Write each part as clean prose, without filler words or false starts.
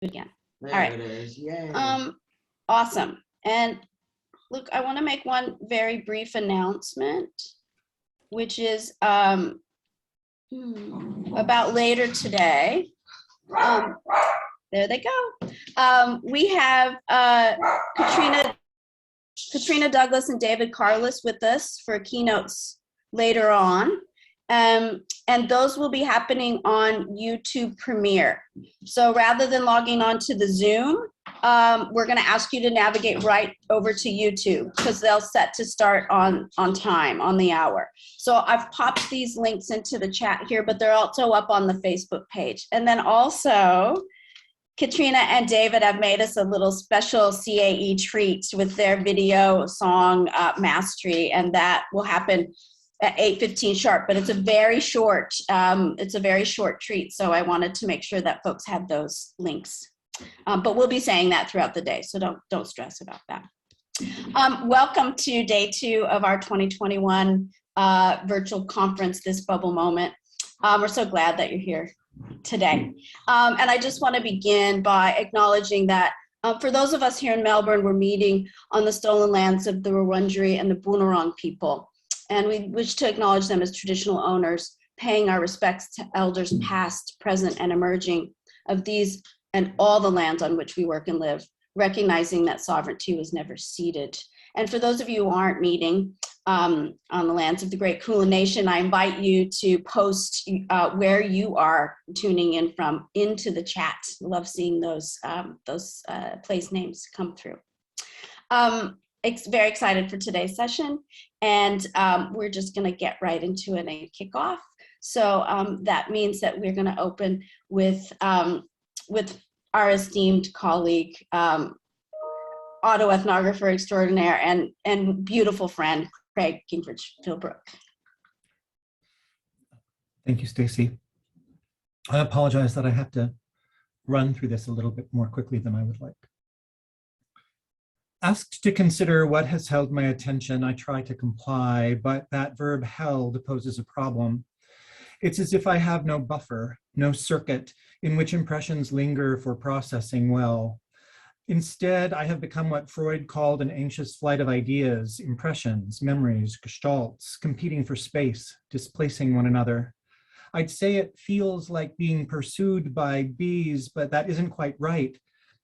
Again. There All right. it is. Yay. Awesome. And look, I want to make one very brief announcement, which is about later today. There they go. We have Katrina Douglas and David Carlis with us for keynotes later on. And those will be happening on YouTube Premiere. So rather than logging on to the Zoom, we're going to ask you to navigate right over to YouTube because they'll set to start on time, on the hour. So I've popped these links into the chat here, but they're also up on the Facebook page. And then also, Katrina and David have made us a little special CAE treat with their video song mastery, and that will happen at 8:15 sharp, but it's a very short treat. So I wanted to make sure that folks had those links. But we'll be saying that throughout the day, so don't stress about that. Welcome to day 2 of our 2021 virtual conference, This Bubble Moment. We're so glad that you're here today. And I just want to begin by acknowledging that for those of us here in Melbourne, we're meeting on the stolen lands of the Wurundjeri and the Boonwurrung people. And we wish to acknowledge them as traditional owners, paying our respects to elders past, present, and emerging of these and all the lands on which we work and live, recognizing that sovereignty was never ceded. And for those of you who aren't meeting on the lands of the Great Kulin Nation, I invite you to post where you are tuning in from into the chat. Love seeing those place names come through. Very excited for today's session, and we're just going to get right into it and kick off. So that means that we're going to open with our esteemed colleague, autoethnographer extraordinaire and beautiful friend, Craig Gingrich-Philbrook. Thank you, Stacy. I apologize that I have to run through this a little bit more quickly than I would like. Asked to consider what has held my attention, I try to comply, but that verb held poses a problem. It's as if I have no buffer, no circuit in which impressions linger for processing well. Instead, I have become what Freud called an anxious flight of ideas, impressions, memories, gestalts, competing for space, displacing one another. I'd say it feels like being pursued by bees, but that isn't quite right.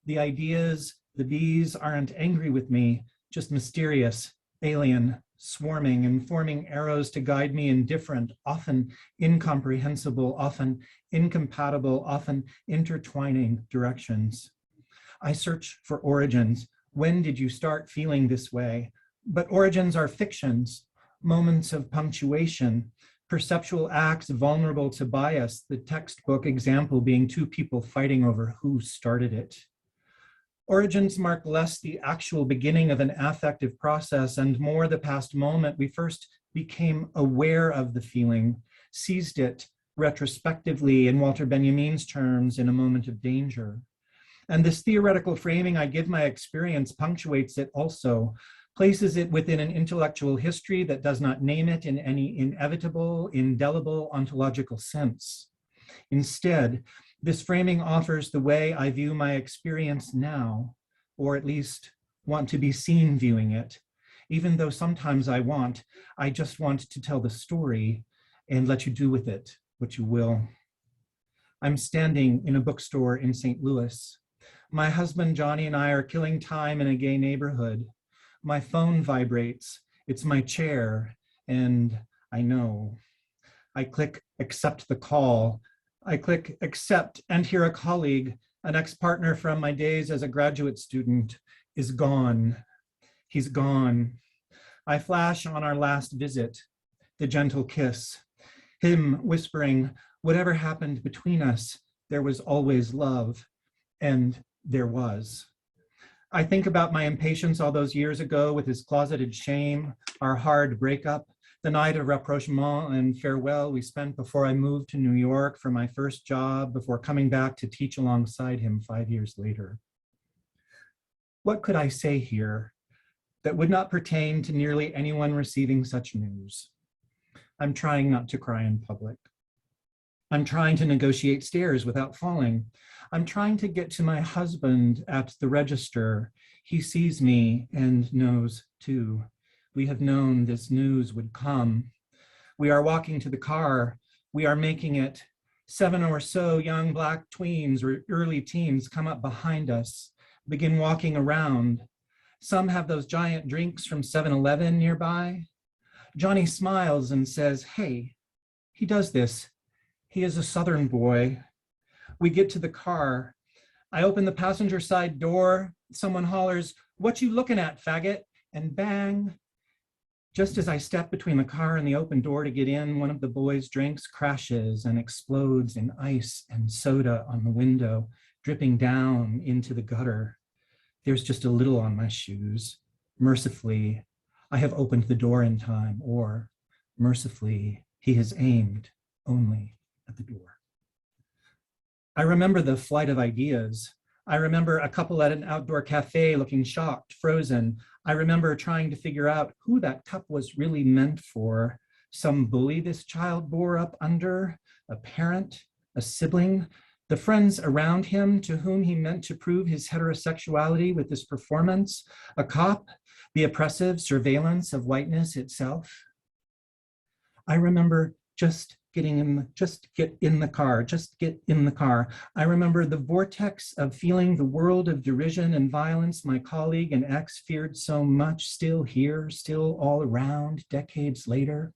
The ideas, the bees aren't angry with me, just mysterious, alien, swarming and forming arrows to guide me in different, often incomprehensible, often incompatible, often intertwining directions. I search for origins. When did you start feeling this way? But origins are fictions, moments of punctuation, perceptual acts vulnerable to bias, the textbook example being two people fighting over who started it. Origins mark less the actual beginning of an affective process and more the past moment we first became aware of the feeling, seized it retrospectively in Walter Benjamin's terms in a moment of danger. And this theoretical framing I give my experience punctuates it also, places it within an intellectual history that does not name it in any inevitable, indelible ontological sense. Instead, this framing offers the way I view my experience now, or at least want to be seen viewing it, even though sometimes I just want to tell the story and let you do with it what you will. I'm standing in a bookstore in St. Louis. My husband, Johnny, and I are killing time in a gay neighborhood. My phone vibrates. It's my chair, and I know. I click accept the call. I click accept and hear a colleague, an ex-partner from my days as a graduate student, is gone. He's gone. I flash on our last visit, the gentle kiss, him whispering, whatever happened between us, there was always love, and there was. I think about my impatience all those years ago with his closeted shame, our hard breakup, the night of rapprochement and farewell we spent before I moved to New York for my first job, before coming back to teach alongside him 5 years later. What could I say here that would not pertain to nearly anyone receiving such news? I'm trying not to cry in public. I'm trying to negotiate stairs without falling. I'm trying to get to my husband at the register. He sees me and knows too. We have known this news would come. We are walking to the car. We are making it. 7 or so young Black tweens or early teens come up behind us, begin walking around. Some have those giant drinks from 7-Eleven nearby. Johnny smiles and says, hey, he does this. He is a Southern boy. We get to the car. I open the passenger side door. Someone hollers, what you looking at, faggot? And bang. Just as I step between the car and the open door to get in, one of the boys' drinks crashes and explodes in ice and soda on the window, dripping down into the gutter. There's just a little on my shoes. Mercifully, I have opened the door in time, or mercifully, he has aimed only at the door. I remember the flight of ideas. I remember a couple at an outdoor cafe looking shocked, frozen. I remember trying to figure out who that cup was really meant for. Some bully this child bore up under, a parent, a sibling, the friends around him to whom he meant to prove his heterosexuality with this performance, a cop, the oppressive surveillance of whiteness itself. I remember just get in the car. I remember the vortex of feeling the world of derision and violence my colleague and ex feared so much, still here, still all around, decades later.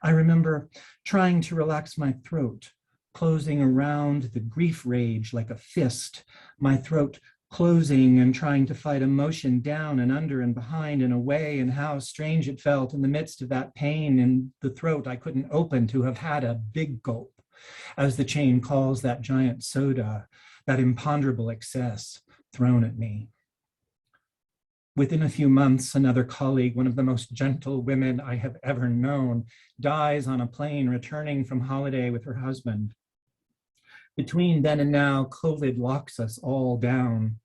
I remember trying to relax my throat, closing around the grief rage like a fist, my throat closing and trying to fight emotion down and under and behind and away, and how strange it felt in the midst of that pain in the throat I couldn't open to have had a big gulp as the chain calls that giant soda, that imponderable excess thrown at me. Within a few months, another colleague, one of the most gentle women I have ever known, dies on a plane returning from holiday with her husband. Between then and now, COVID locks us all down.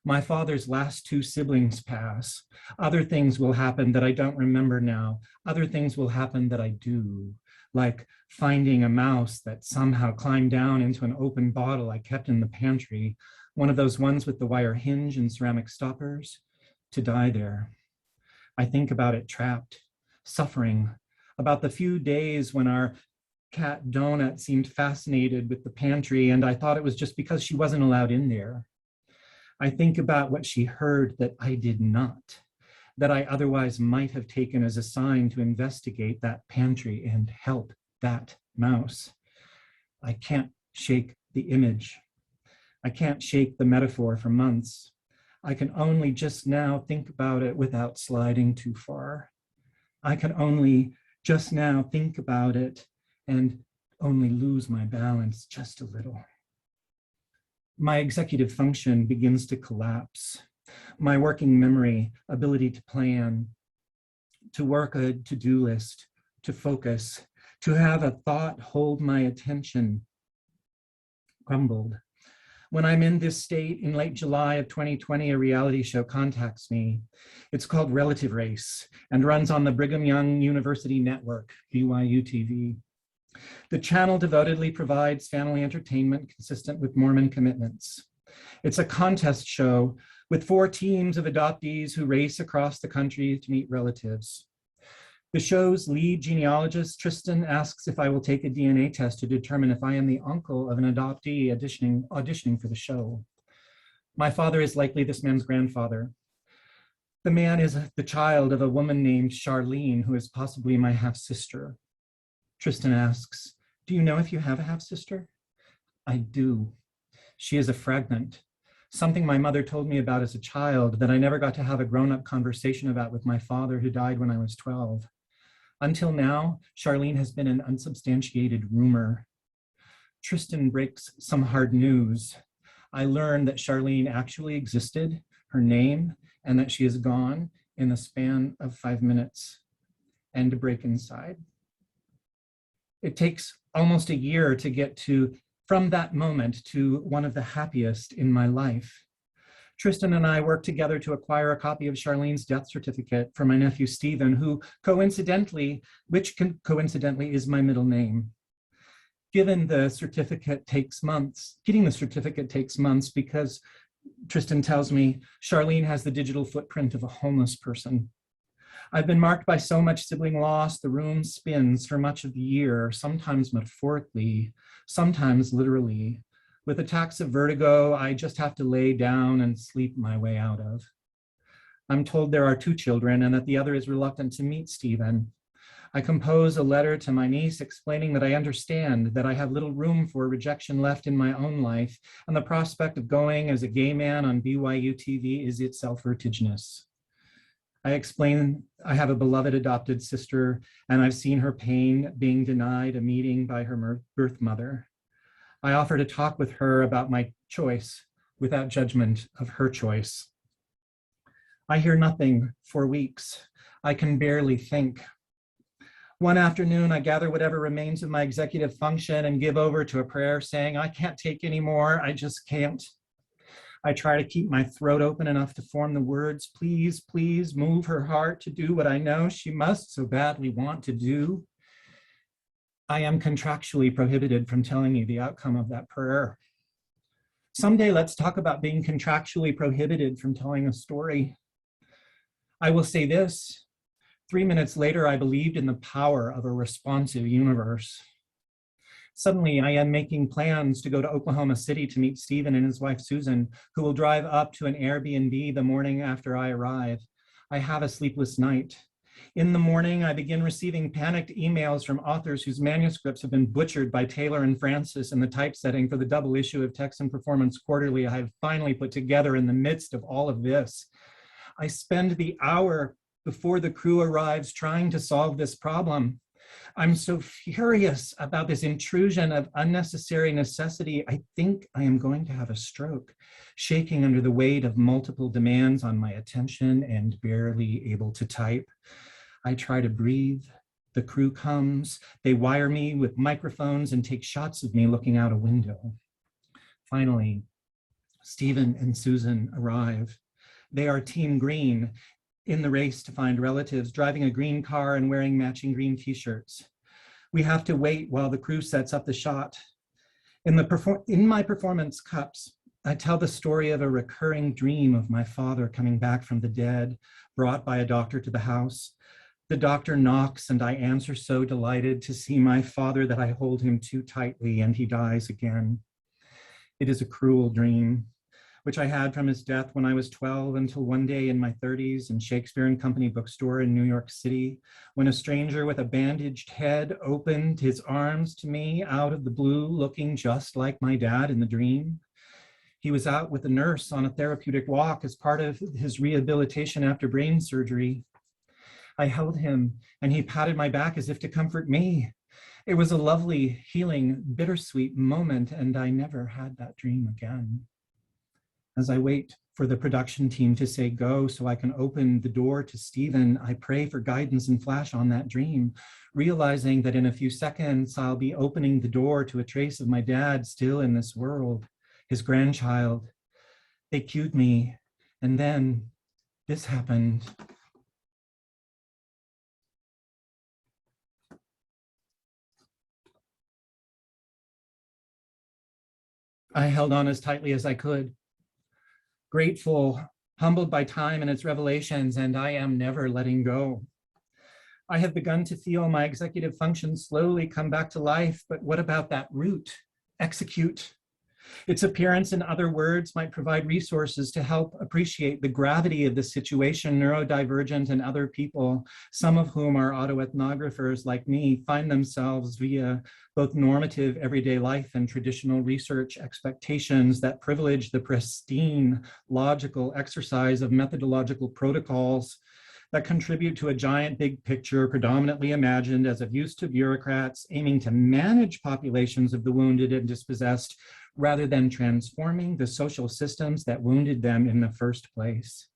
My father's last 2 siblings pass. Other things will happen that I don't remember now. Other things will happen that I do, like finding a mouse that somehow climbed down into an open bottle I kept in the pantry, one of those ones with the wire hinge and ceramic stoppers, to die there. I think about it trapped, suffering, about the few days when our cat Donut seemed fascinated with the pantry, and I thought it was just because she wasn't allowed in there. I think about what she heard that I did not, that I otherwise might have taken as a sign to investigate that pantry and help that mouse. I can't shake the image. I can't shake the metaphor for months. I can only just now think about it without sliding too far. I can only just now think about it and only lose my balance just a little. My executive function begins to collapse. My working memory, ability to plan, to work a to-do list, to focus, to have a thought hold my attention, crumbled. When I'm in this state in late July of 2020, a reality show contacts me. It's called Relative Race and runs on the Brigham Young University Network, BYU TV. The channel devotedly provides family entertainment consistent with Mormon commitments. It's a contest show with 4 teams of adoptees who race across the country to meet relatives. The show's lead genealogist, Tristan, asks if I will take a DNA test to determine if I am the uncle of an adoptee auditioning for the show. My father is likely this man's grandfather. The man is the child of a woman named Charlene, who is possibly my half-sister. Tristan asks, do you know if you have a half-sister? I do. She is a fragment, something my mother told me about as a child that I never got to have a grown-up conversation about with my father, who died when I was 12. Until now, Charlene has been an unsubstantiated rumor. Tristan breaks some hard news. I learned that Charlene actually existed, her name, and that she is gone in the span of 5 minutes, and to break inside. It takes almost a year to get from that moment to one of the happiest in my life. Tristan and I worked together to acquire a copy of Charlene's death certificate for my nephew, Stephen, which coincidentally is my middle name. Getting the certificate takes months because Tristan tells me Charlene has the digital footprint of a homeless person. I've been marked by so much sibling loss, the room spins for much of the year, sometimes metaphorically, sometimes literally. With attacks of vertigo, I just have to lay down and sleep my way out of. I'm told there are 2 children and that the other is reluctant to meet Stephen. I compose a letter to my niece explaining that I understand that I have little room for rejection left in my own life, and the prospect of going as a gay man on BYU TV is itself vertiginous. I explain I have a beloved adopted sister, and I've seen her pain being denied a meeting by her birth mother. I offer to talk with her about my choice without judgment of her choice. I hear nothing for weeks. I can barely think. One afternoon, I gather whatever remains of my executive function and give over to a prayer saying, I can't take any more, I just can't. I try to keep my throat open enough to form the words, please, please move her heart to do what I know she must so badly want to do. I am contractually prohibited from telling you the outcome of that prayer. Someday, let's talk about being contractually prohibited from telling a story. I will say this. 3 minutes later, I believed in the power of a responsive universe. Suddenly, I am making plans to go to Oklahoma City to meet Stephen and his wife, Susan, who will drive up to an Airbnb the morning after I arrive. I have a sleepless night. In the morning, I begin receiving panicked emails from authors whose manuscripts have been butchered by Taylor and Francis in the typesetting for the double issue of Text and Performance Quarterly I have finally put together in the midst of all of this. I spend the hour before the crew arrives trying to solve this problem. I'm so furious about this intrusion of unnecessary necessity. I think I am going to have a stroke, shaking under the weight of multiple demands on my attention and barely able to type. I try to breathe. The crew comes. They wire me with microphones and take shots of me looking out a window. Finally, Stephen and Susan arrive. They are Team Green, in the race to find relatives, driving a green car and wearing matching green t-shirts. We have to wait while the crew sets up the shot. In my performance cups, I tell the story of a recurring dream of my father coming back from the dead, brought by a doctor to the house. The doctor knocks and I answer so delighted to see my father that I hold him too tightly and he dies again. It is a cruel dream, which I had from his death when I was 12 until one day in my 30s in Shakespeare and Company bookstore in New York City, when a stranger with a bandaged head opened his arms to me out of the blue, looking just like my dad in the dream. He was out with a nurse on a therapeutic walk as part of his rehabilitation after brain surgery. I held him and he patted my back as if to comfort me. It was a lovely, healing, bittersweet moment, and I never had that dream again. As I wait for the production team to say go so I can open the door to Stephen, I pray for guidance and flash on that dream, realizing that in a few seconds, I'll be opening the door to a trace of my dad still in this world, his grandchild. They cued me, and then this happened. I held on as tightly as I could, grateful, humbled by time and its revelations, and I am never letting go. I have begun to feel my executive function slowly come back to life, but what about that root? Execute. Its appearance, in other words, might provide resources to help appreciate the gravity of the situation neurodivergent and other people, some of whom are autoethnographers like me, find themselves via both normative everyday life and traditional research expectations that privilege the pristine, logical exercise of methodological protocols that contribute to a giant big picture predominantly imagined as of use to bureaucrats aiming to manage populations of the wounded and dispossessed rather than transforming the social systems that wounded them in the first place.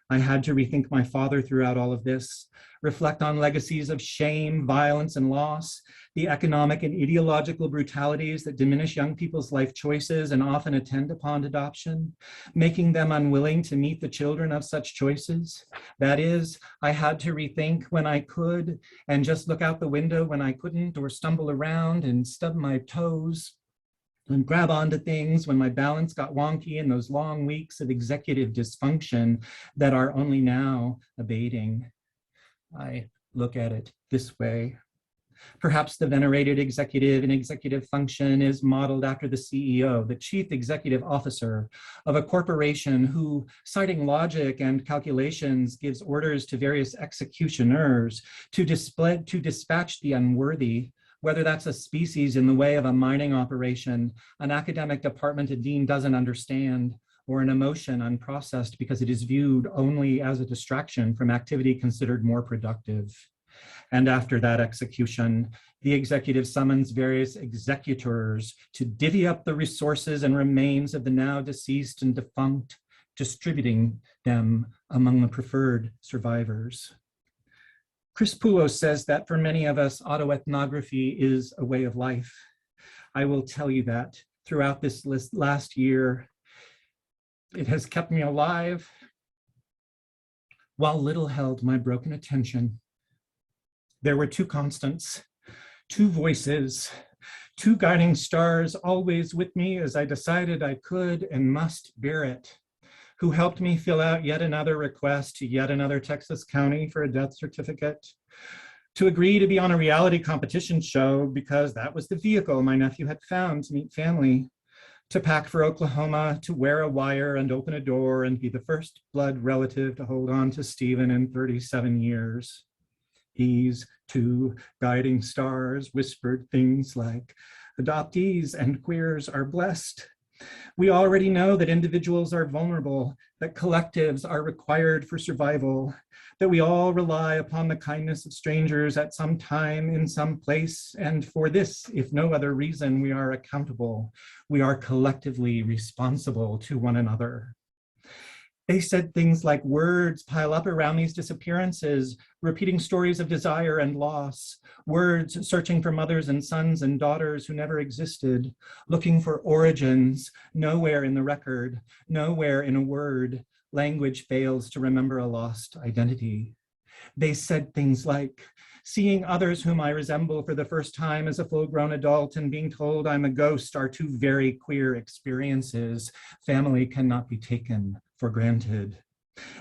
I had to rethink my father throughout all of this, reflect on legacies of shame, violence, and loss, the economic and ideological brutalities that diminish young people's life choices and often attend upon adoption, making them unwilling to meet the children of such choices. That is, I had to rethink when I could and just look out the window when I couldn't, or stumble around and stub my toes and grab onto things when my balance got wonky in those long weeks of executive dysfunction that are only now abating. I look at it this way. Perhaps the venerated executive in executive function is modeled after the CEO, the chief executive officer of a corporation who, citing logic and calculations, gives orders to various executioners to dispatch the unworthy, whether that's a species in the way of a mining operation, an academic department a dean doesn't understand, or an emotion unprocessed because it is viewed only as a distraction from activity considered more productive. And after that execution, the executive summons various executors to divvy up the resources and remains of the now deceased and defunct, distributing them among the preferred survivors. Chris Poulos says that for many of us, autoethnography is a way of life. I will tell you that throughout this last year, it has kept me alive while little held my broken attention. There were two constants, two voices, two guiding stars always with me as I decided I could and must bear it, who helped me fill out yet another request to yet another Texas county for a death certificate, to agree to be on a reality competition show because that was the vehicle my nephew had found to meet family, to pack for Oklahoma, to wear a wire and open a door and be the first blood relative to hold on to Stephen in 37 years. These two guiding stars whispered things like, adoptees and queers are blessed. We already know that individuals are vulnerable, that collectives are required for survival, that we all rely upon the kindness of strangers at some time in some place, and for this, if no other reason, we are accountable. We are collectively responsible to one another. They said things like words pile up around these disappearances, repeating stories of desire and loss, words searching for mothers and sons and daughters who never existed, looking for origins, nowhere in the record, nowhere in a word. Language fails to remember a lost identity. They said things like, seeing others whom I resemble for the first time as a full-grown adult and being told I'm a ghost are two very queer experiences. Family cannot be taken for granted.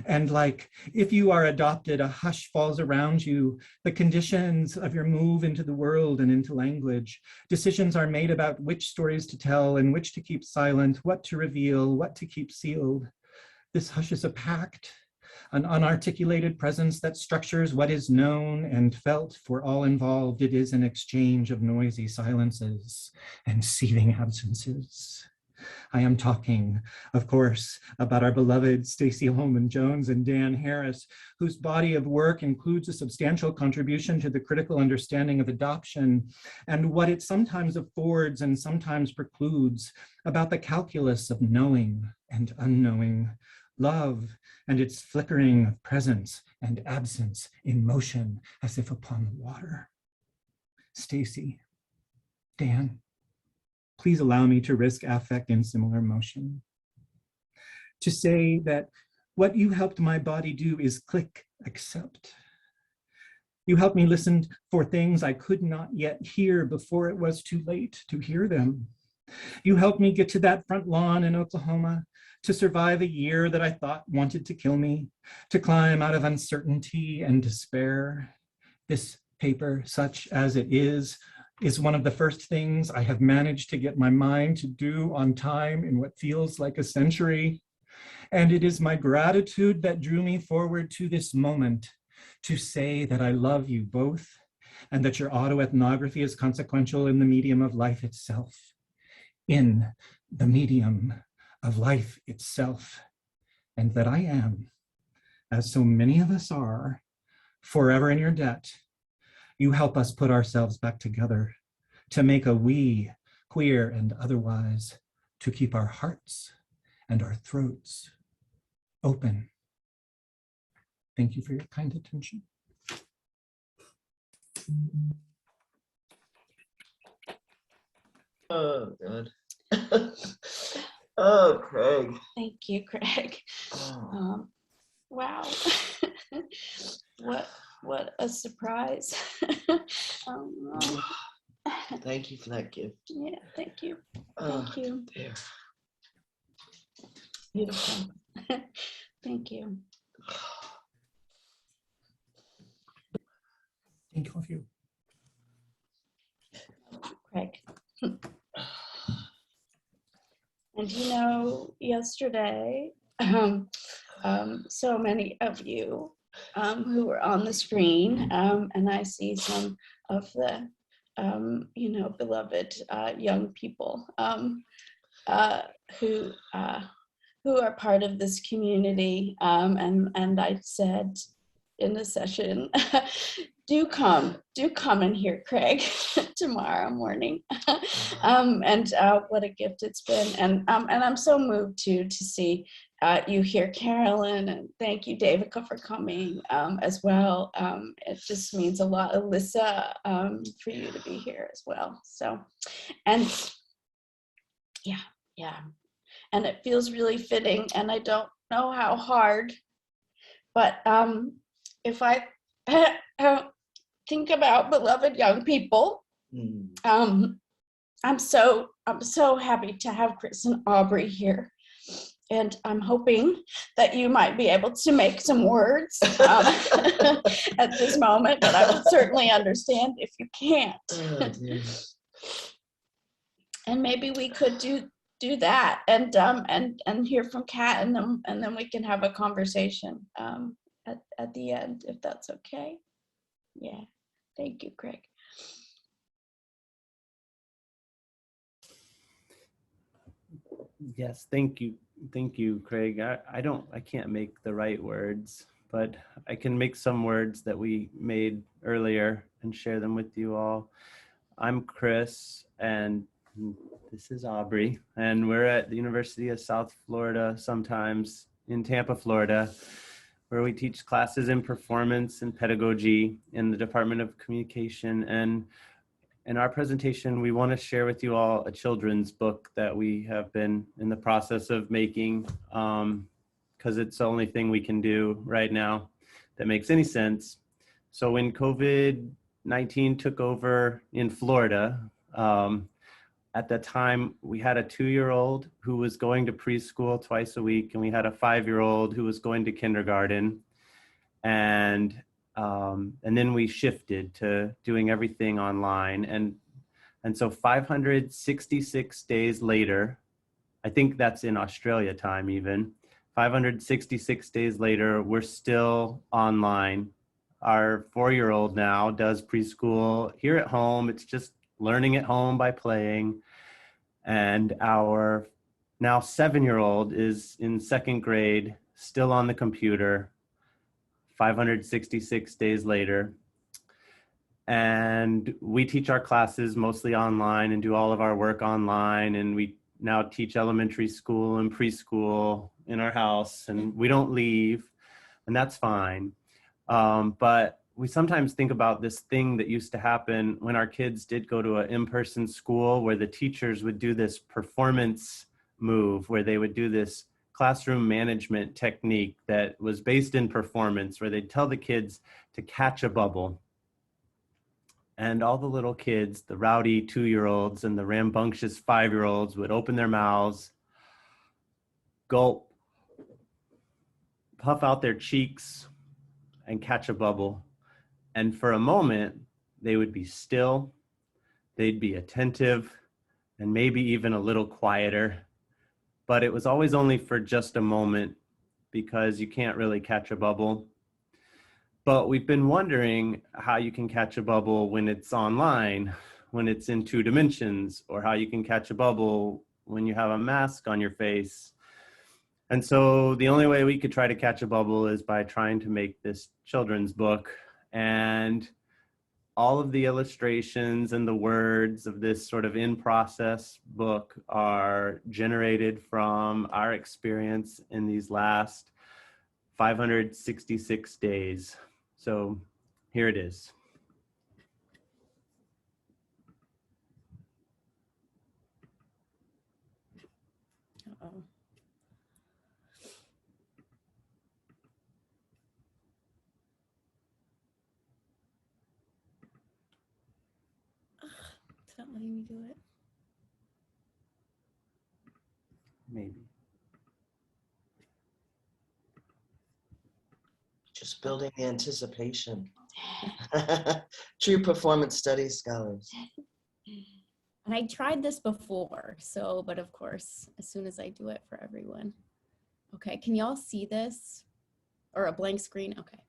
And like, if you are adopted, a hush falls around you, the conditions of your move into the world and into language. Decisions are made about which stories to tell and which to keep silent, what to reveal, what to keep sealed. This hush is a pact, an unarticulated presence that structures what is known and felt for all involved. It is an exchange of noisy silences and seething absences. I am talking, of course, about our beloved Stacey Holman Jones and Dan Harris, whose body of work includes a substantial contribution to the critical understanding of adoption and what it sometimes affords and sometimes precludes about the calculus of knowing and unknowing, love and its flickering of presence and absence in motion as if upon the water. Stacey, Dan, please allow me to risk affect in similar motion. To say that what you helped my body do is click accept. You helped me listen for things I could not yet hear before it was too late to hear them. You helped me get to that front lawn in Oklahoma, to survive a year that I thought wanted to kill me, to climb out of uncertainty and despair. This paper, such as it is one of the first things I have managed to get my mind to do on time in what feels like a century. And it is my gratitude that drew me forward to this moment to say that I love you both and that your autoethnography is consequential in the medium of life itself. In the medium of life itself, and that I am, as so many of us are, forever in your debt. You help us put ourselves back together to make a we, queer and otherwise, to keep our hearts and our throats open. Thank you for your kind attention. Oh, God. Oh, Craig. Thank you, Craig. Oh. Wow. What a surprise. Um, Thank you for that gift. yeah, thank you. Oh, Thank you. dear. Beautiful. Thank you. Thank all of you. Craig. And you know, yesterday, so many of you who were on the screen, and I see some of the, beloved young people who are part of this community. And I said in the session, do come and hear Craig tomorrow morning. And what a gift it's been. And I'm so moved to see you here, Carolyn, and thank you, Davica, for coming as well. It just means a lot, Alyssa, for you to be here as well. So, and yeah. And it feels really fitting, and I don't know how hard, but if I think about beloved young people, I'm so happy to have Chris and Audrey here, and I'm hoping that you might be able to make some words at this moment, but I would certainly understand if you can't. Oh, dear. And maybe we could do that and hear from Kat, and then we can have a conversation at the end, if that's okay. Yeah, thank you, Craig. Yes, thank you, Craig. I can't make the right words, but I can make some words that we made earlier and share them with you all. I'm Chris, and this is Audrey, and we're at the University of South Florida, sometimes in Tampa, Florida, where we teach classes in performance and pedagogy in the Department of Communication. And in our presentation, we want to share with you all a children's book that we have been in the process of making, because it's the only thing we can do right now that makes any sense. So when COVID-19 took over in Florida, at that time, we had a 2-year-old who was going to preschool twice a week, and we had a 5-year-old who was going to kindergarten. And then we shifted to doing everything online. And so 566 days later, I think that's in Australia time even, 566 days later, we're still online. Our 4-year-old now does preschool here at home. It's just learning at home by playing. And our now 7-year-old is in 2nd grade, still on the computer, 566 days later. And we teach our classes mostly online and do all of our work online. And we now teach elementary school and preschool in our house, and we don't leave, and that's fine. But we sometimes think about this thing that used to happen when our kids did go to an in-person school, where the teachers would do this performance move, where they would do this classroom management technique that was based in performance, where they'd tell the kids to catch a bubble. And all the little kids, the rowdy 2-year-olds and the rambunctious 5-year-olds, would open their mouths, gulp, puff out their cheeks, and catch a bubble. And for a moment, they would be still, they'd be attentive, and maybe even a little quieter. But it was always only for just a moment, because you can't really catch a bubble. But we've been wondering how you can catch a bubble when it's online, when it's in 2 dimensions, or how you can catch a bubble when you have a mask on your face. And so the only way we could try to catch a bubble is by trying to make this children's book. And all of the illustrations and the words of this sort of in-process book are generated from our experience in these last 566 days. So here it is. Uh-oh. It's not letting me do it. Maybe. Just building the anticipation. True performance studies scholars. And I tried this before, so, but of course, as soon as I do it for everyone. Okay, can y'all see this? Or a blank screen? Okay.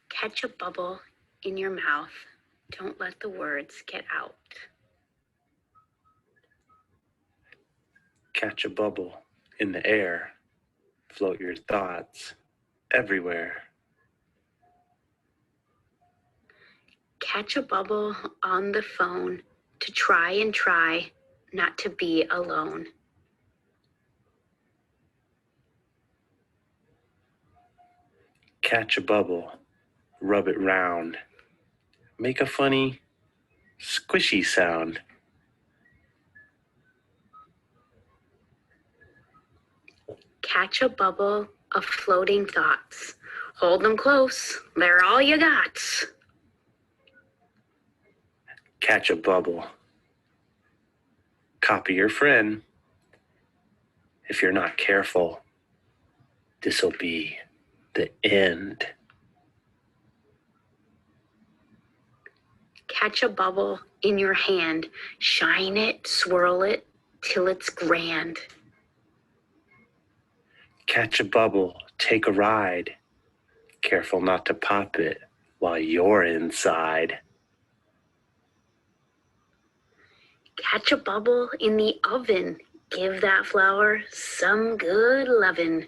Catch a bubble in your mouth. Don't let the words get out. Catch a bubble in the air. Float your thoughts everywhere. Catch a bubble on the phone to try not to be alone. Catch a bubble. Rub it round. Make a funny, squishy sound. Catch a bubble of floating thoughts. Hold them close. They're all you got. Catch a bubble. Copy your friend. If you're not careful, this'll be the end. Catch a bubble in your hand. Shine it, swirl it, till it's grand. Catch a bubble, take a ride. Careful not to pop it while you're inside. Catch a bubble in the oven. Give that flour some good lovin'.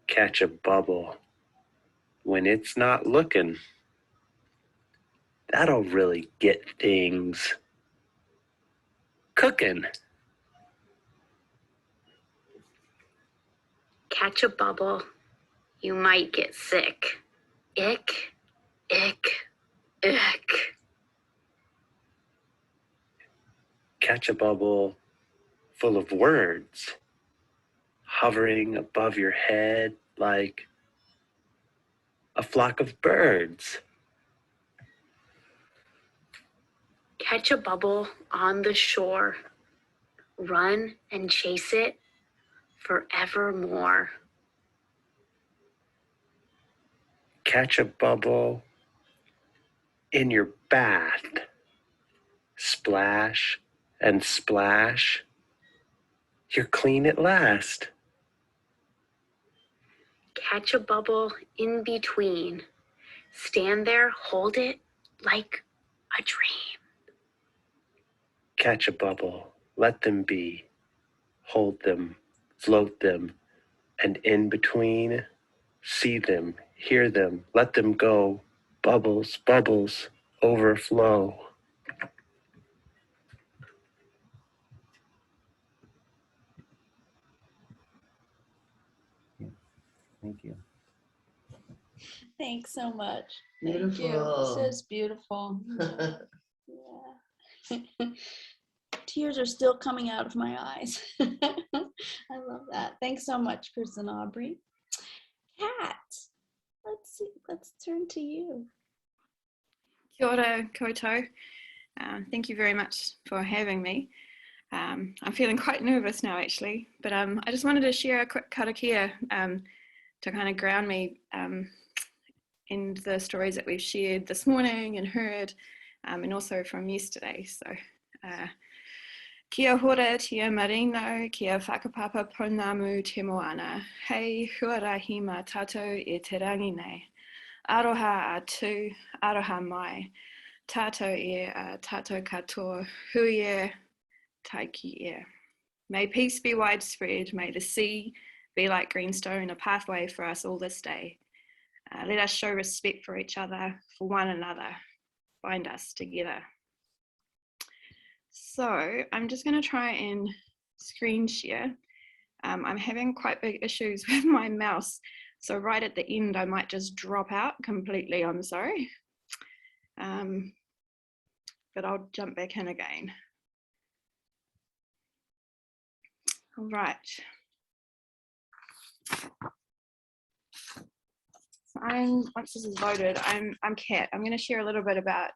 Catch a bubble when it's not looking. That'll really get things cooking. Catch a bubble. You might get sick. Ick, ick, ick. Catch a bubble full of words hovering above your head like a flock of birds. Catch a bubble on the shore. Run and chase it forevermore. Catch a bubble in your bath. Splash and splash. You're clean at last. Catch a bubble in between. Stand there, hold it like a dream. Catch a bubble, let them be. Hold them, float them, and in between, see them, hear them, let them go. Bubbles, bubbles, overflow. Thank you. Thanks so much. Beautiful. This is beautiful. Yeah. Tears are still coming out of my eyes. I love that. Thanks so much, Chris and Audrey. Kat, let's see. Let's turn to you. Kia ora koutou. Thank you very much for having me. I'm feeling quite nervous now, actually, but I just wanted to share a quick karakia to kind of ground me in the stories that we've shared this morning and heard, and also from yesterday. So, kia hora tia marino, kia whakapapa ponamu te moana. Hei huarahi mā tātou e te rangi nei. Aroha atu, aroha mai. Tātou e tātou katoa, hui e, taiki e. May peace be widespread. May the sea be like greenstone, a pathway for us all this day. Let us show respect for each other, for one another. Bind us together. So I'm just going to try and screen share. I'm having quite big issues with my mouse. So right at the end, I might just drop out completely. I'm sorry. But I'll jump back in again. All right. Once this is loaded, I'm Kat. I'm going to share a little bit about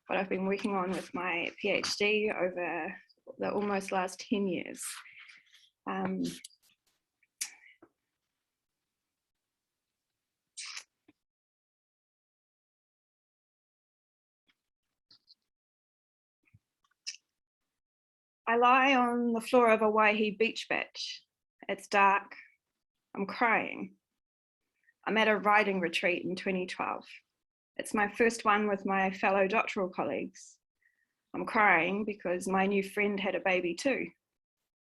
what I've been working on with my PhD over the almost last 10 years. I lie on the floor of a Waihi beach beach. It's dark. I'm crying. I'm at a writing retreat in 2012. It's my first one with my fellow doctoral colleagues. I'm crying because my new friend had a baby too.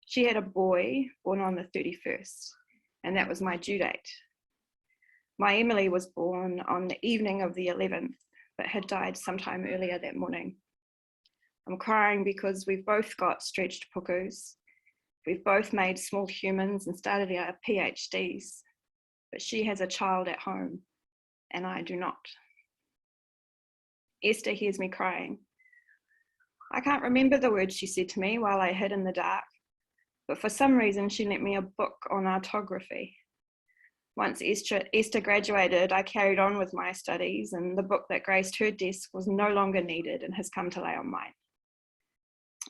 She had a boy born on the 31st, and that was my due date. My Emily was born on the evening of the 11th, but had died sometime earlier that morning. I'm crying because we've both got stretched pukus. We've both made small humans and started our PhDs, but she has a child at home and I do not. Esther hears me crying. I can't remember the words she said to me while I hid in the dark, but for some reason she lent me a book on artography. Once Esther graduated, I carried on with my studies, and the book that graced her desk was no longer needed and has come to lay on mine.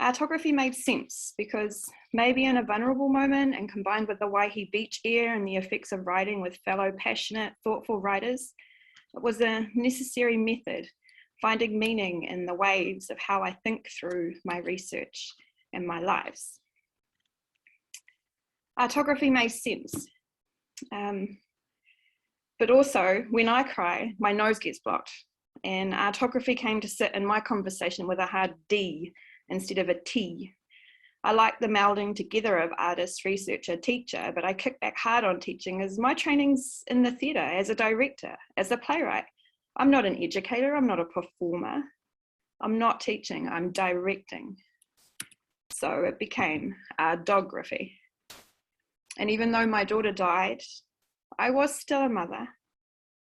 Artography made sense because maybe in a vulnerable moment and combined with the Waihi beach air and the effects of writing with fellow passionate, thoughtful writers, it was a necessary method, finding meaning in the waves of how I think through my research and my lives. Artography made sense. But also, when I cry, my nose gets blocked, and artography came to sit in my conversation with a hard D instead of a T. I like the melding together of artist, researcher, teacher, but I kick back hard on teaching as my training's in the theatre, as a director, as a playwright. I'm not an educator, I'm not a performer. I'm not teaching, I'm directing. So it became artography. And even though my daughter died, I was still a mother.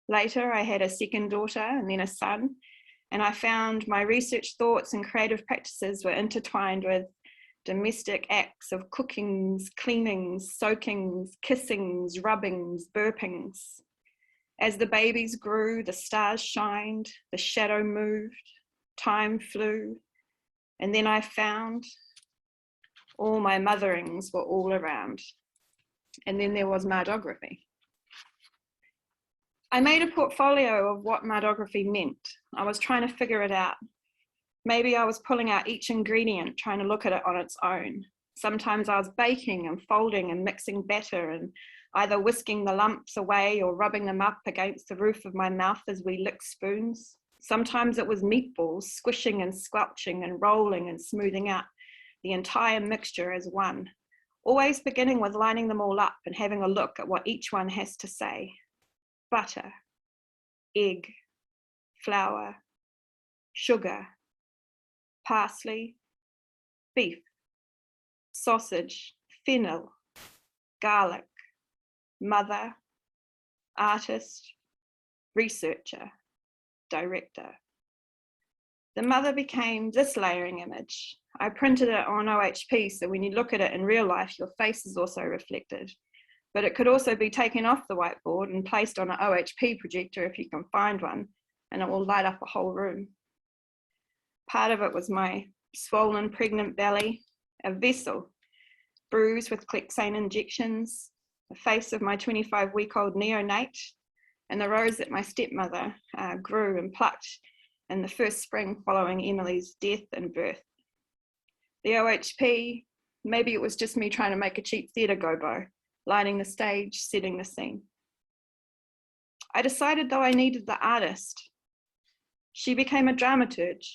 Later, I had a second daughter and then a son, and I found my research thoughts and creative practices were intertwined with domestic acts of cookings, cleanings, soakings, kissings, rubbings, burpings. As the babies grew, the stars shined, the shadow moved, time flew, and then I found all my motherings were all around. And then there was martography. I made a portfolio of what martography meant. I was trying to figure it out. Maybe I was pulling out each ingredient, trying to look at it on its own. Sometimes I was baking and folding and mixing batter and either whisking the lumps away or rubbing them up against the roof of my mouth as we licked spoons. Sometimes it was meatballs, squishing and squelching and rolling and smoothing out the entire mixture as one, always beginning with lining them all up and having a look at what each one has to say. Butter, egg, flour, sugar, parsley, beef, sausage, fennel, garlic, mother, artist, researcher, director. The mother became this layering image. I printed it on OHP, so when you look at it in real life, your face is also reflected. But it could also be taken off the whiteboard and placed on an OHP projector if you can find one, and it will light up a whole room. Part of it was my swollen pregnant belly, a vessel, bruised with Clexane injections, the face of my 25-week-old neonate, and the rose that my stepmother grew and plucked in the first spring following Emily's death and birth. The OHP, maybe it was just me trying to make a cheap theatre gobo, lighting the stage, setting the scene. I decided though I needed the artist. She became a dramaturge,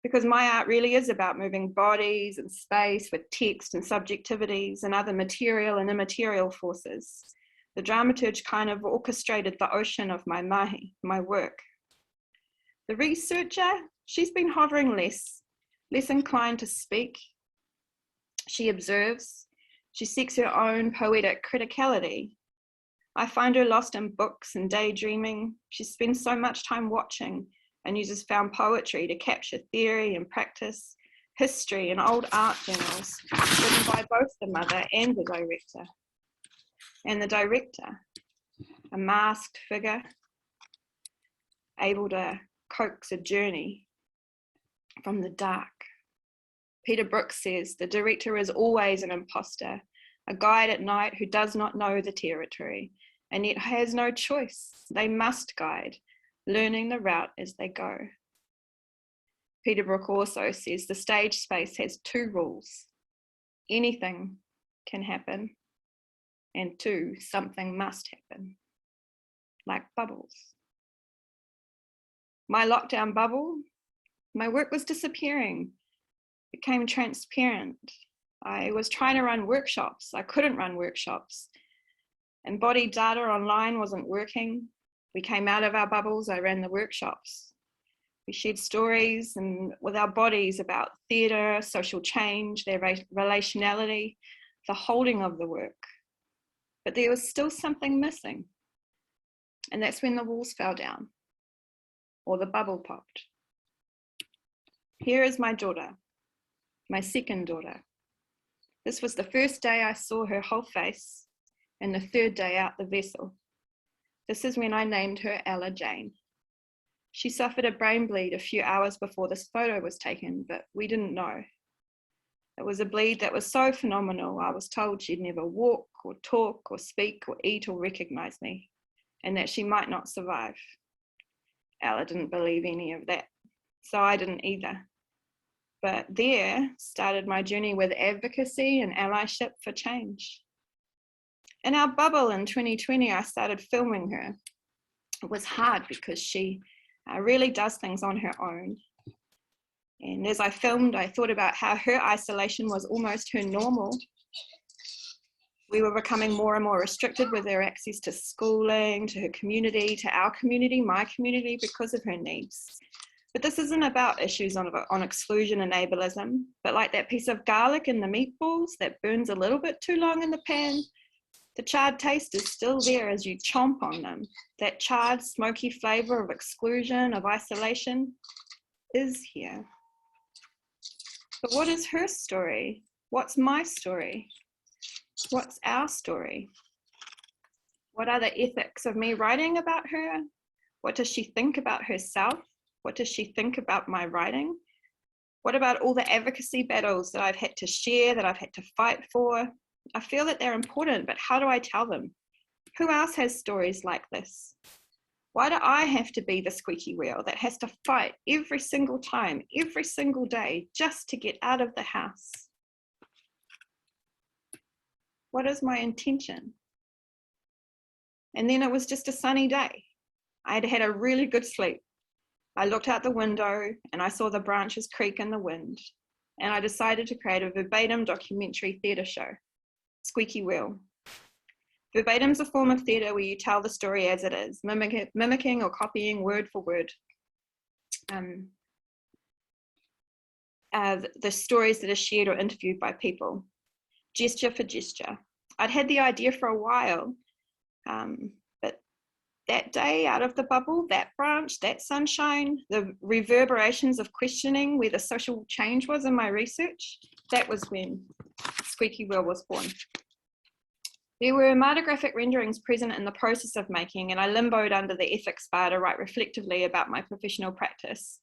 because my art really is about moving bodies and space with text and subjectivities and other material and immaterial forces. The dramaturge kind of orchestrated the ocean of my mahi, my work. The researcher, she's been hovering less. less inclined to speak. She observes. She seeks her own poetic criticality. I find her lost in books and daydreaming. She spends so much time watching and uses found poetry to capture theory and practice, history and old art journals, written by both the mother and the director. And the director, a masked figure, able to coax a journey from the dark. Peter Brooks says, the director is always an imposter, a guide at night who does not know the territory, and yet has no choice. They must guide, learning the route as they go. Peter Brook also says the stage space has two rules. Anything can happen, and two, something must happen, like bubbles. My lockdown bubble, my work was disappearing, became transparent. I was trying to run workshops. I couldn't run workshops. Embodied data online wasn't working. We came out of our bubbles. I ran the workshops. We shared stories and with our bodies about theatre, social change, their relationality, the holding of the work. But there was still something missing. And that's when the walls fell down or the bubble popped. Here is my daughter, my second daughter. This was the first day I saw her whole face and the third day out the vessel. This is when I named her Ella Jane. She suffered a brain bleed a few hours before this photo was taken, but we didn't know. It was a bleed that was so phenomenal, I was told she'd never walk or talk or speak or eat or recognize me, and that she might not survive. Ella didn't believe any of that, so I didn't either. But there started my journey with advocacy and allyship for change. In our bubble in 2020, I started filming her. It was hard because she really does things on her own. And as I filmed, I thought about how her isolation was almost her normal. We were becoming more and more restricted with her access to schooling, to her community, to our community, my community, because of her needs. But this isn't about issues on exclusion and ableism, but like that piece of garlic in the meatballs that burns a little bit too long in the pan, the charred taste is still there as you chomp on them. That charred, smoky flavor of exclusion, of isolation, is here. But what is her story? What's my story? What's our story? What are the ethics of me writing about her? What does she think about herself? What does she think about my writing? What about all the advocacy battles that I've had to share, that I've had to fight for? I feel that they're important, but how do I tell them? Who else has stories like this? Why do I have to be the squeaky wheel that has to fight every single time, every single day, just to get out of the house? What is my intention? And then it was just a sunny day. I had had a really good sleep. I looked out the window and I saw the branches creak in the wind, and I decided to create a verbatim documentary theatre show, Squeaky Wheel. Verbatim's a form of theatre where you tell the story as it is, mimicking or copying word for word the stories that are shared or interviewed by people, gesture for gesture. I'd had the idea for a while, but that day out of the bubble, that branch, that sunshine, the reverberations of questioning where the social change was in my research, that was when Squeaky Wheel was born. There were martographic renderings present in the process of making, and I limboed under the ethics bar to write reflectively about my professional practice.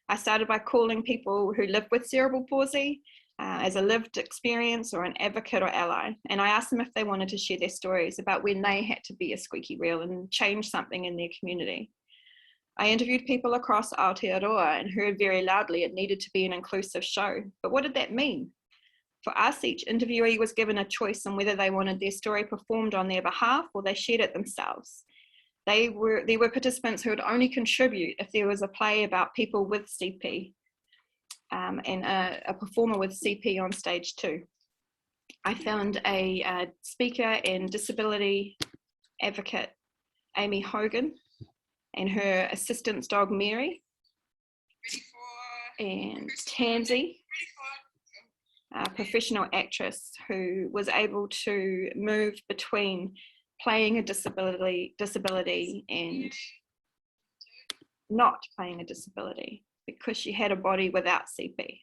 I started by calling people who live with cerebral palsy as a lived experience or an advocate or ally, and I asked them if they wanted to share their stories about when they had to be a squeaky wheel and change something in their community. I interviewed people across Aotearoa and heard very loudly it needed to be an inclusive show. But what did that mean? For us, each interviewee was given a choice on whether they wanted their story performed on their behalf or they shared it themselves. There were participants who would only contribute if there was a play about people with CP and a performer with CP on stage too. I found a speaker and disability advocate, Amy Hogan, and her assistant's dog, Mary. Ready for and Tansy, a professional actress who was able to move between playing a disability and not playing a disability because she had a body without CP.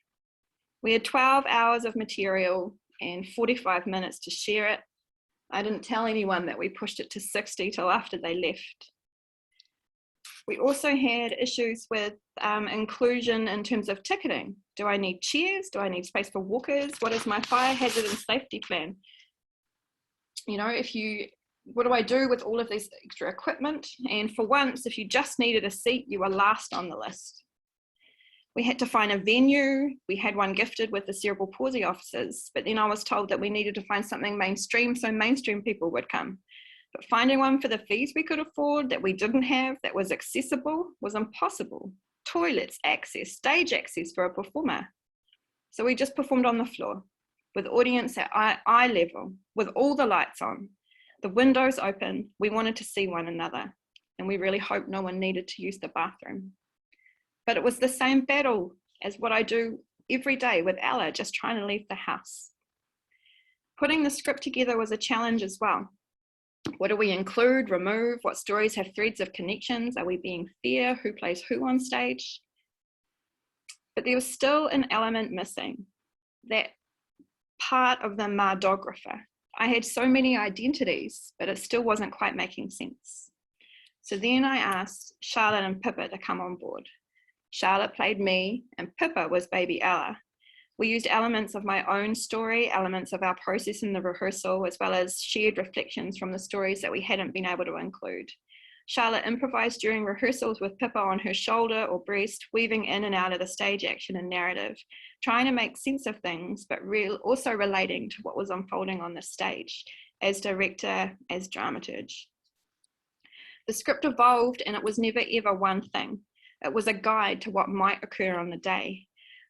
We had 12 hours of material and 45 minutes to share it. I didn't tell anyone that we pushed it to 60 till after they left. We also had issues with inclusion in terms of ticketing. Do I need chairs? Do I need space for walkers? What is my fire hazard and safety plan? You know, what do I do with all of this extra equipment? And for once, if you just needed a seat, you were last on the list. We had to find a venue. We had one gifted with the cerebral palsy officers, but then I was told that we needed to find something mainstream so mainstream people would come. But finding one for the fees we could afford that we didn't have, that was accessible, was impossible. Toilets, access, stage access for a performer. So we just performed on the floor with audience at eye level, with all the lights on, the windows open. We wanted to see one another, and we really hoped no one needed to use the bathroom. But it was the same battle as what I do every day with Ella, just trying to leave the house. Putting the script together was a challenge as well. What do we include, remove? What stories have threads of connections? Are we being fair? Who plays who on stage? But there was still an element missing, that part of the Mardographer. I had so many identities, but it still wasn't quite making sense. So then I asked Charlotte and Pippa to come on board. Charlotte played me and Pippa was baby Ella. We used elements of my own story, elements of our process in the rehearsal, as well as shared reflections from the stories that we hadn't been able to include. Charlotte improvised during rehearsals with Pippa on her shoulder or breast, weaving in and out of the stage action and narrative, trying to make sense of things, but also relating to what was unfolding on the stage, as director, as dramaturge. The script evolved, and it was never ever one thing. It was a guide to what might occur on the day.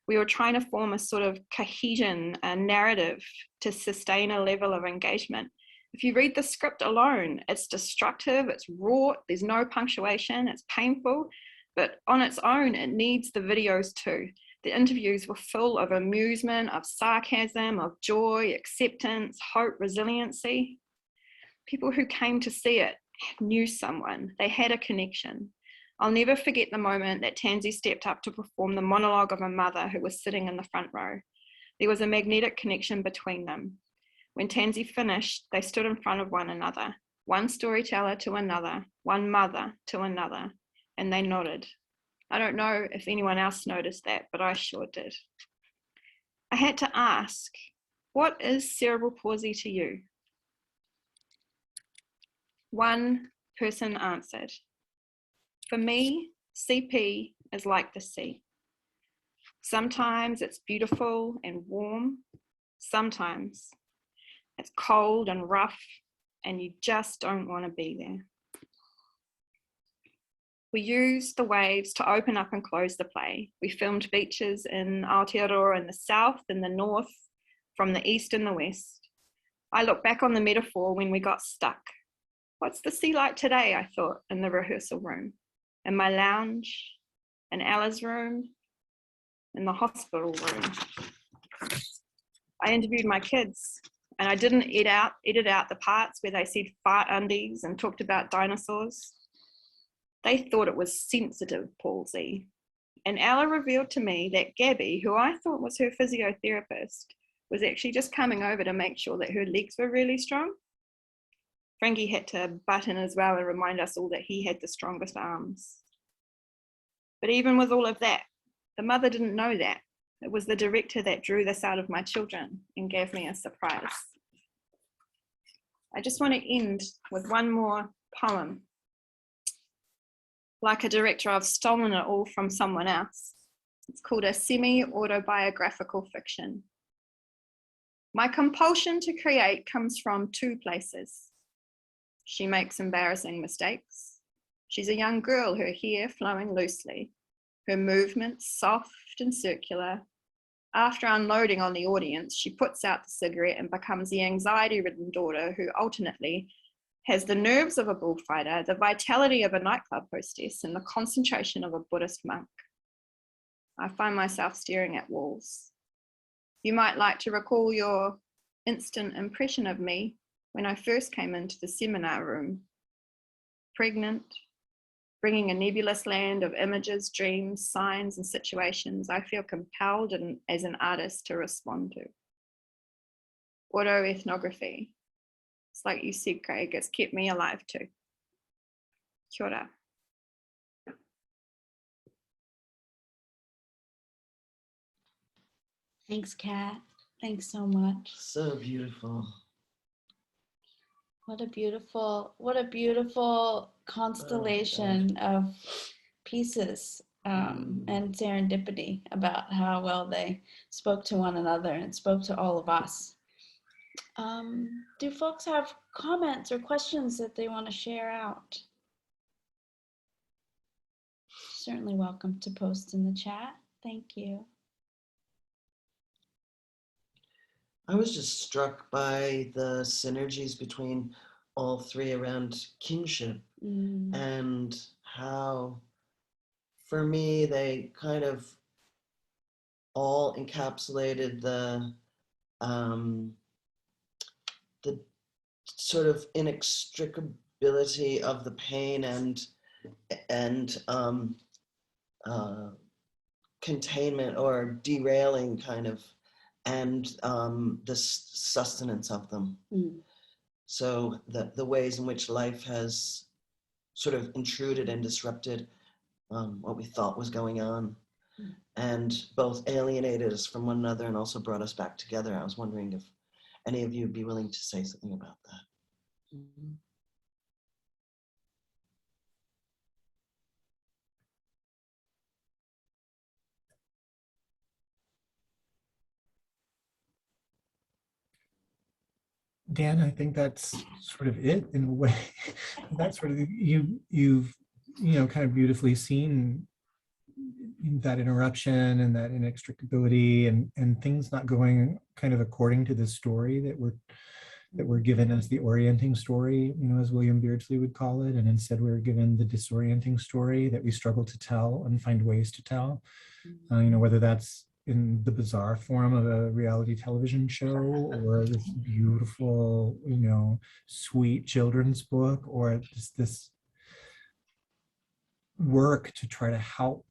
We were trying to form a sort of cohesion, a narrative to sustain a level of engagement. If you read the script alone, it's destructive, it's raw, there's no punctuation, it's painful, but on its own, it needs the videos too. The interviews were full of amusement, of sarcasm, of joy, acceptance, hope, resiliency. People who came to see it knew someone, they had a connection. I'll never forget the moment that Tansy stepped up to perform the monologue of a mother who was sitting in the front row. There was a magnetic connection between them. When Tansy finished, they stood in front of one another, one storyteller to another, one mother to another, and they nodded. I don't know if anyone else noticed that, but I sure did. I had to ask, what is cerebral palsy to you? One person answered, for me, CP is like the sea. Sometimes it's beautiful and warm. Sometimes it's cold and rough, and you just don't want to be there. We used the waves to open up and close the play. We filmed beaches in Aotearoa in the south and the north, from the east and the west. I look back on the metaphor when we got stuck. What's the sea like today, I thought, in the rehearsal room, in my lounge, in Ella's room, in the hospital room. I interviewed my kids, and I didn't edit out the parts where they said fart undies and talked about dinosaurs. They thought it was sensitive palsy. And Ella revealed to me that Gabby, who I thought was her physiotherapist, was actually just coming over to make sure that her legs were really strong. Frankie had to butt in as well and remind us all that he had the strongest arms. But even with all of that, the mother didn't know that. It was the director that drew this out of my children and gave me a surprise. I just want to end with one more poem. Like a director, I've stolen it all from someone else. It's called a semi-autobiographical fiction. My compulsion to create comes from two places. She makes embarrassing mistakes. She's a young girl, her hair flowing loosely, her movements soft and circular. After unloading on the audience, she puts out the cigarette and becomes the anxiety-ridden daughter who alternately has the nerves of a bullfighter, the vitality of a nightclub hostess, and the concentration of a Buddhist monk. I find myself staring at walls. You might like to recall your instant impression of me when I first came into the seminar room. Pregnant, bringing a nebulous land of images, dreams, signs, and situations I feel compelled as an artist to respond to. Autoethnography. It's like you said, Craig, it's kept me alive too. Kia ora. Thanks, Kat. Thanks so much. So beautiful. What a beautiful constellation of pieces and serendipity about how well they spoke to one another and spoke to all of us. Do folks have comments or questions that they want to share out? Certainly welcome to post in the chat. Thank you. I was just struck by the synergies between all three around kinship and how, for me, they kind of all encapsulated the sort of inextricability of the pain and containment or derailing kind of, and the sustenance of them. So the ways in which life has sort of intruded and disrupted what we thought was going on, and both alienated us from one another and also brought us back together. I was wondering if any of you would be willing to say something about that. Dan, I think that's sort of it in a way. That's sort of you've kind of beautifully seen that interruption and that inextricability and things not going kind of according to the story that we're given as the orienting story, as William Beardsley would call it, and instead we're given the disorienting story that we struggle to tell and find ways to tell. Whether that's in the bizarre form of a reality television show or this beautiful, sweet children's book, or just this work to try to help,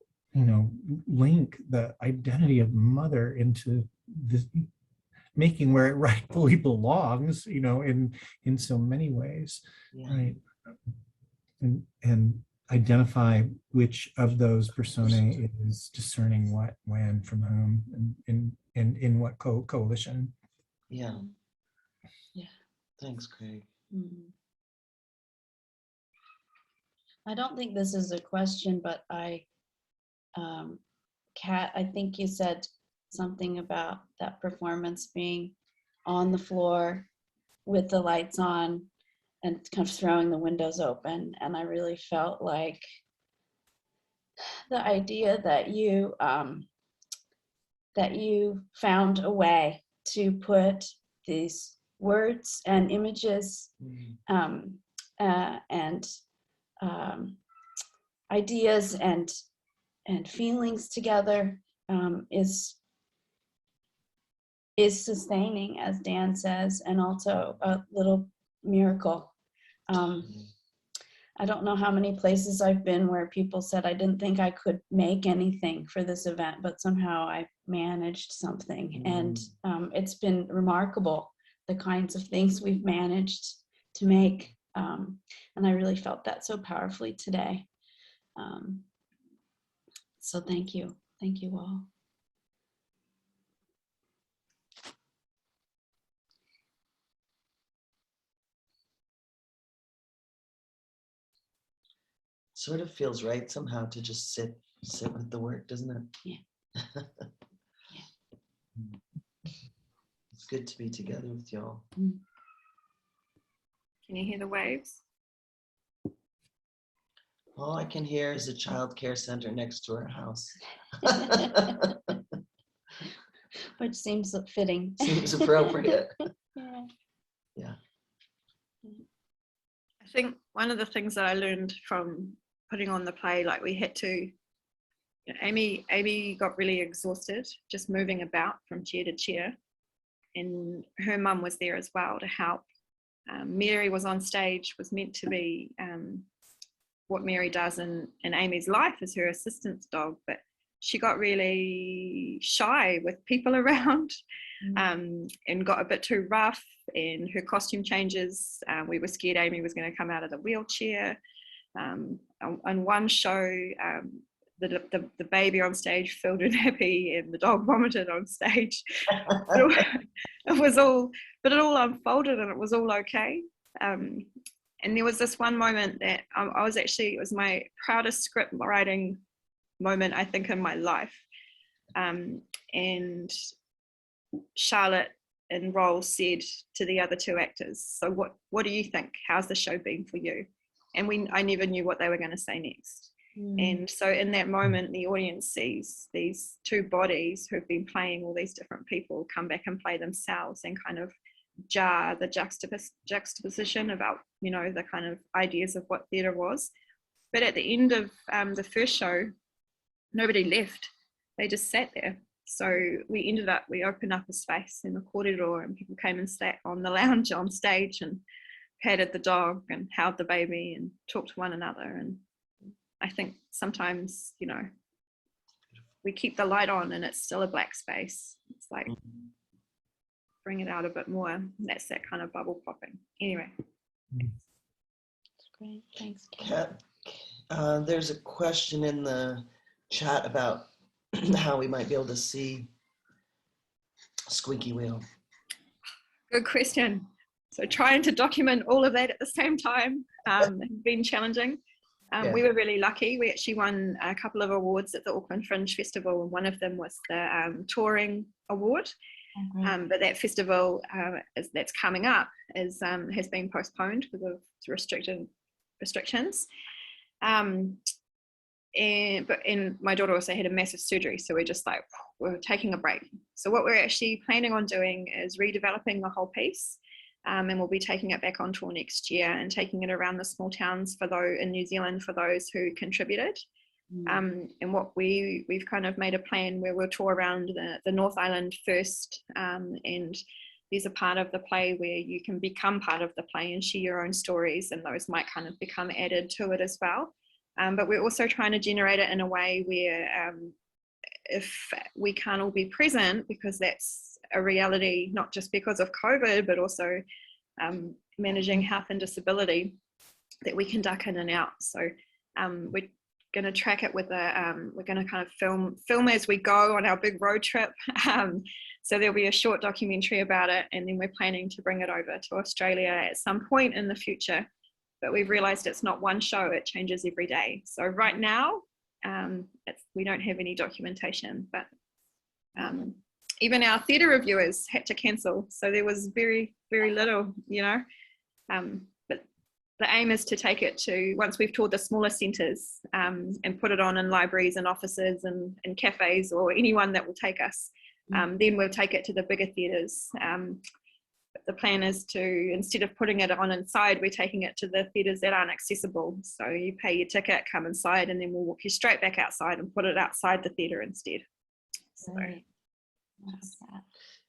link the identity of mother into this, making where it rightfully belongs, in so many ways, right? And identify which of those personae is discerning what, when, from whom, and in what coalition. Yeah. Thanks, Craig. I don't think this is a question, but Kat, I think you said something about that performance being on the floor with the lights on and kind of throwing the windows open. And I really felt like the idea that you found a way to put these words and images and ideas and feelings together is sustaining, as Dan says, and also a little miracle. I don't know how many places I've been where people said I didn't think I could make anything for this event, but somehow I managed something. And it's been remarkable, the kinds of things we've managed to make. And I really felt that so powerfully today. So thank you. Thank you all. Sort of feels right somehow to just sit with the work, doesn't it? Yeah. It's good to be together with y'all. Can you hear the waves? All I can hear is a child care center next to our house. Which seems fitting. Seems appropriate. Yeah. I think one of the things that I learned from putting on the play, like we had to, Amy got really exhausted just moving about from chair to chair, and her mum was there as well to help. Mary was on stage, was meant to be what Mary does in Amy's life as her assistance dog, but she got really shy with people around, and got a bit too rough, and her costume changes, we were scared Amy was going to come out of the wheelchair. On one show, the baby on stage filled a nappy and the dog vomited on stage. It all unfolded and it was all okay. And there was this one moment that it was my proudest script writing moment, I think, in my life. And Charlotte and Roll said to the other two actors, so what do you think? How's the show been for you? And I never knew what they were going to say next. And so in that moment, the audience sees these two bodies who've been playing all these different people come back and play themselves, and kind of jar the juxtaposition about, the kind of ideas of what theatre was. But at the end of the first show, nobody left. They just sat there. So we opened up a space in the corridor, and people came and sat on the lounge on stage and patted the dog and held the baby and talked to one another. And I think sometimes, we keep the light on and it's still a black space. It's like, bring it out a bit more. That's that kind of bubble popping. Anyway. That's great. Thanks, Kat. There's a question in the chat about how we might be able to see Squeaky Wheel. Good question. So trying to document all of that at the same time has been challenging. We were really lucky. We actually won a couple of awards at the Auckland Fringe Festival, and one of them was the Touring Award. But that festival that's coming up has been postponed because of restrictions. And my daughter also had a massive surgery, so we're taking a break. So what we're actually planning on doing is redeveloping the whole piece. And we'll be taking it back on tour next year and taking it around the small towns in New Zealand for those who contributed. And what we've kind of made a plan where we'll tour around the North Island first, and there's a part of the play where you can become part of the play and share your own stories, and those might kind of become added to it as well. But we're also trying to generate it in a way where if we can't all be present, because that's a reality, not just because of COVID, but also managing health and disability, that we can duck in and out. So we're going to track it with we're going to kind of film as we go on our big road trip. So there'll be a short documentary about it, and then we're planning to bring it over to Australia at some point in the future. But we've realized it's not one show, it changes every day. So right now, we don't have any documentation, but even our theatre reviewers had to cancel. So there was very, very little, but the aim is to take it to, once we've toured the smaller centres, and put it on in libraries and offices and cafes, or anyone that will take us, then we'll take it to the bigger theatres. The plan is to, instead of putting it on inside, we're taking it to the theatres that aren't accessible. So you pay your ticket, come inside, and then we'll walk you straight back outside and put it outside the theatre instead. So,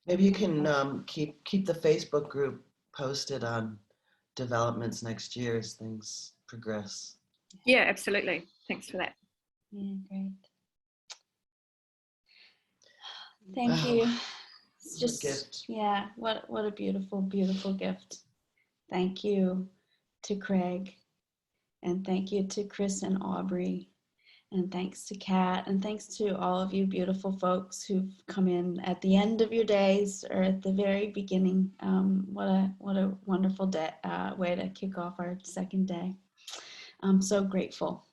maybe you can keep the Facebook group posted on developments next year as things progress. Yeah, absolutely. Thanks for that. Yeah, great. Thank you. It's just, gift. Yeah, what a beautiful, beautiful gift. Thank you to Craig, and thank you to Chris and Audrey, and thanks to Kat, and thanks to all of you beautiful folks who've come in at the end of your days or at the very beginning. What a wonderful day, way to kick off our second day. I'm so grateful.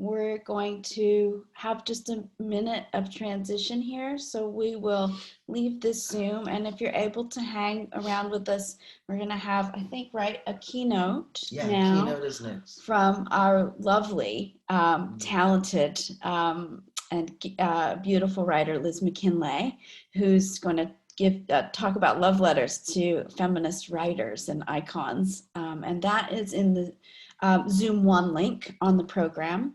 We're going to have just a minute of transition here. So we will leave this Zoom. And if you're able to hang around with us, we're going to have, I think, a keynote now. Keynote is next. From our lovely, talented, and beautiful writer, Liz McKinley, who's going to talk about love letters to feminist writers and icons. And that is in the Zoom One link on the program.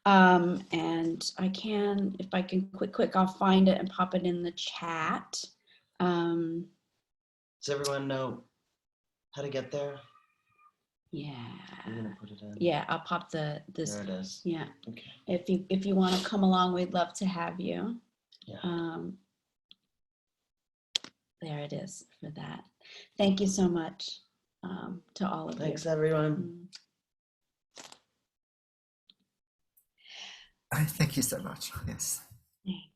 And if I can quick, I'll find it and pop it in the chat. Does everyone know how to get there? Yeah. I'm gonna put it in. Yeah, I'll pop this. There it is. Yeah. Okay. If you want to come along, we'd love to have you. Yeah. There it is for that. Thank you so much to all of you. Thanks, everyone. Thank you so much. Yes. Thanks.